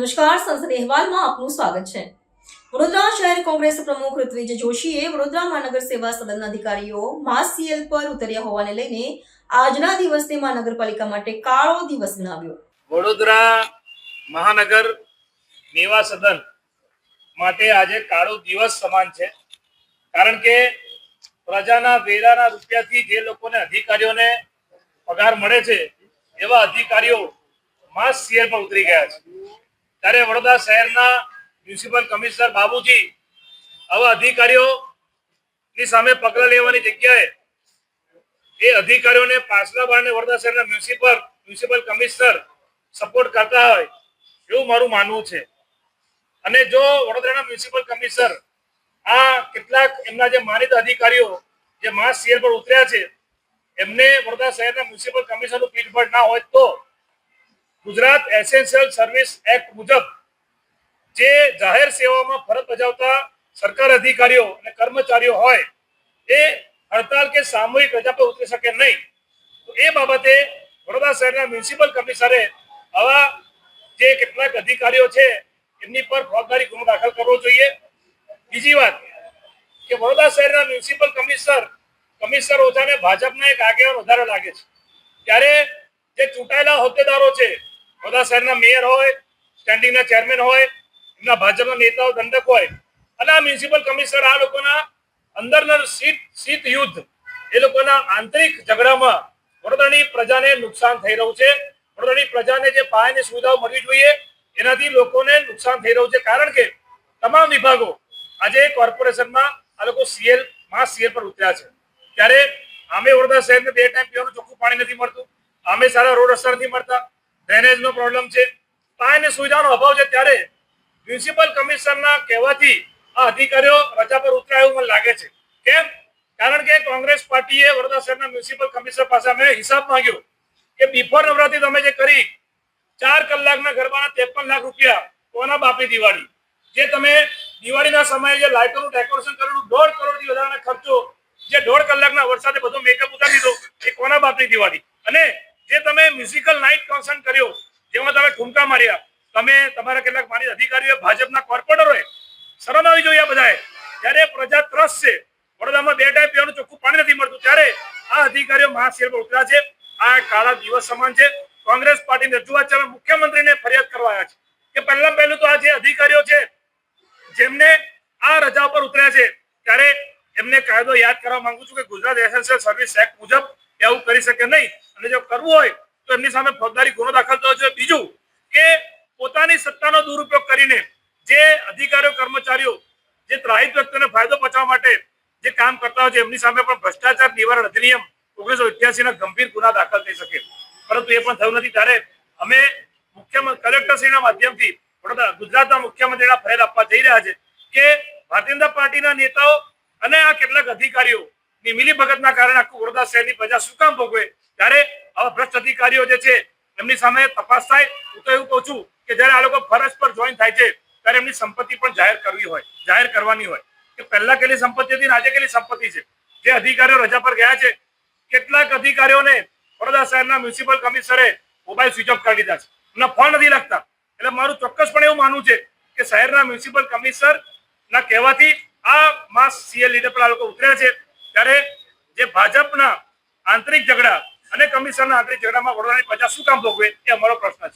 નમસ્કાર, સંસદ અહેવાલમાં આપનું સ્વાગત છે। વડોદરા શહેર કોંગ્રેસ પ્રમુખ ઋત્વિજ જોશીએ વડોદરા મહાનગર સેવા સદનના અધિકારીઓ માસ સીએલ પર ઉતર્યા હોવાને લઈને આજના દિવસને મહાનગરપાલિકા માટે કાળો દિવસ ગણાવ્યો। વડોદરા મહાનગર સેવા સદન માટે આજે કાળો દિવસ સમાન છે, કારણ કે પ્રજાના વેરાના રૂપિયાથી જે લોકોને અધિકારીઓને પગાર મળે છે એવા અધિકારીઓ માસ સીએલ પર ઉતરી ગયા છે। ત્યારે વડોદરા શહેરના મ્યુનિસિપલ કમિશનર બાબુજી આવા અધિકારીઓની સામે પગલાં લેવાની જગ્યાએ એ અધિકારીઓને પાછલા બારણે વડોદરા શહેરના મ્યુનિસિપલ કમિશનર સપોર્ટ કરતા હોય એવું મારું માનવું છે। અને જો વડોદરાના મ્યુનિસિપલ કમિશનર આ કેટલાક એમના જે માનિત અધિકારીઓ જે માસ સીએલ પર ઉતર્યા છે એમને વડોદરા શહેરના મ્યુનિસિપલ કમિશનરનું પીઠબળ ના હોય તો ગુજરાત એસેન્શિયલ સર્વિસ એક્ટ મુજબ જે જાહેર સેવામાં ફરજ બજાવતા સરકાર અધિકારીઓ અને કર્મચારીઓ હોય એ હડતાલ કે સામૂહિક રજા પર ઉતરી શકે નહીં। તો એ બાબતે વડોદરા શહેરના મ્યુનિસિપલ કમિશનરે આવા જે કેટલાક અધિકારીઓ છે એમની પર ફોજદારી ગુનો દાખલ કરવો જોઈએ। બીજી વાત કે વડોદરા શહેરના મ્યુનિસિપલ કમિશનર ઓછાને ભાજપના એક આગેવાન વધારે લાગે છે, ત્યારે જે ચૂંટાયેલા હોદ્દેદારો છે વડોદરા શહેરના મેયર હોય, સ્ટેન્ડિંગના ચેરમેન હોય, એમના ભાજપના નેતાઓ દંડક હોય અને આ મ્યુનિસિપલ કમિશનર આ લોકોના અંદરના શીત યુદ્ધ એ લોકોના આંતરિક ઝઘડામાં વડોદરાની પ્રજાને નુકસાન થઈ રહ્યું છે। વડોદરાની પ્રજાને જે પાયાની સુવિધાઓ મળવી જોઈએ એનાથી લોકોને નુકસાન થઈ રહ્યું છે, કારણ કે તમામ વિભાગો આજે કોર્પોરેશનમાં આ લોકો માસ સીએલ પર ઉતર્યા છે। ત્યારે આમે વડોદરા શહેરને 2 ટાઈમ પીવાનું ચોખ્ખું પાણી નથી મળતું, આમે સારા રોડ રસ્તા નથી મળતા, ડ્રેનેજનો પ્રોબ્લેમ છે, પાયાની સુવિધાનો અભાવ છે। ત્યારે મ્યુનિસિપલ કમિશનરના કહેવાથી આ અધિકારીઓ રજા પર ઉતર્યા એવું મને લાગે છે। કેમ? કારણ કે કોંગ્રેસ પાર્ટીએ વડોદરા શહેરના મ્યુનિસિપલ કમિશનર પાસે અમે હિસાબ માંગ્યો કે બિફોર નવરાત્રી તમે જે કરી 4 કલાકના ગરબાના 53 લાખ રૂપિયા કોના બાપની દિવાળી, જે તમે દિવાળીના સમયે જે લાઇટોનું ડેકોરેશન કરેલું 1.5 કરોડથી વધારાનો ખર્ચો, જે 1.5 કલાકના વરસાદે બધો મેકઅપ ઉતારી દીધો એ કોના બાપની દિવાળી, અને જે તમે મ્યુઝિકલ નાઇટ કોન્સર્ટ કર્યો જેમાં તમે ઠુમકા માર્યા, તમે તમારા કેટલાક માની અધિકારીઓ ભાજપના કોર્પોરેટરોએ શરમ આવી જોઈએ આ બધાએ। ત્યારે પ્રજા ત્રસ્ત છે, વડોદરામાં 2 ટાઈમ પીવાનું ચોખ્ખું પાણી નથી મળતું, ત્યારે આ અધિકારીઓ માસ સીએલ પર ઉતર્યા છે। આ કાળા દિવસ સમાન છે। કોંગ્રેસ પાર્ટીની રજૂઆત છે, મુખ્યમંત્રીને ફરિયાદ કરવા આવ્યા છે કે પહેલું તો આ જે અધિકારીઓ છે જેમને આ રજા પર ઉતર્યા છે ત્યારે એમને કાયદો યાદ કરવા માંગુ છું કે ગુજરાત એસેન્શિયલ સર્વિસ એક્ટ મુજબ એવું કરી શકે નહીં, અને જો કરવું હોય તો એમની સામે ફોજદારી ગુનો દાખલ થવો જોઈએ। બીજું કે પોતાની સત્તાનો દુરુપયોગ કરીને જે અધિકારીઓ કર્મચારીઓ જે ત્રાહિત વ્યક્તિઓને ફાયદો પહોંચાડવા માટે જે કામ કરતા હોય છે એમની સામે પણ ભ્રષ્ટાચાર નિવારણ અધિનિયમ 1988 ગંભીર ગુના દાખલ થઈ શકે, પરંતુ એ પણ થયું નથી। ત્યારે અમે કલેક્ટરશ્રીના માધ્યમથી ગુજરાતના મુખ્યમંત્રીના ફરિયાદ આપવા જઈ રહ્યા છે કે ભારતીય જનતા પાર્ટીના નેતાઓ અને આ કેટલાક અધિકારીઓની મિલીભગતના કારણે આખું વડોદરા શહેરની પ્રજા શું કામ ભોગવે। ત્યારે આવા ભ્રષ્ટ અધિકારીઓ જે છે એમની સામે તપાસ થાય। હું તો એવું કહું છું કે જ્યારે આ લોકો ફરજ પર જોઈન થાય છે ત્યારે એમની સંપત્તિ પણ જાહેર કરવાની હોય કે પહેલા કેટલી સંપત્તિ હતી, આજે કેટલી સંપત્તિ છે। જે અધિકારીઓ રજા પર ગયા છે, કેટલાક અધિકારીઓને વડોદરા શહેરના મ્યુનિસિપલ કમિશનરે મોબાઈલ સ્વિચ ઓફ કરી દીધા છે, એમના ફોન નથી લાગતા। એટલે મારું ચોક્કસપણે એવું માનવું છે કે શહેરના મ્યુનિસિપલ કમિશનરના કહેવાથી આ માસ સીએલ લીડર પર આ લોકો ઉતર્યા છે। ત્યારે જે ભાજપના આંતરિક ઝઘડા અને કમિશનરના આંતરિક ઝઘડામાં વડોદરાની પ્રજા શું કામ ભોગવે એ અમારો પ્રશ્ન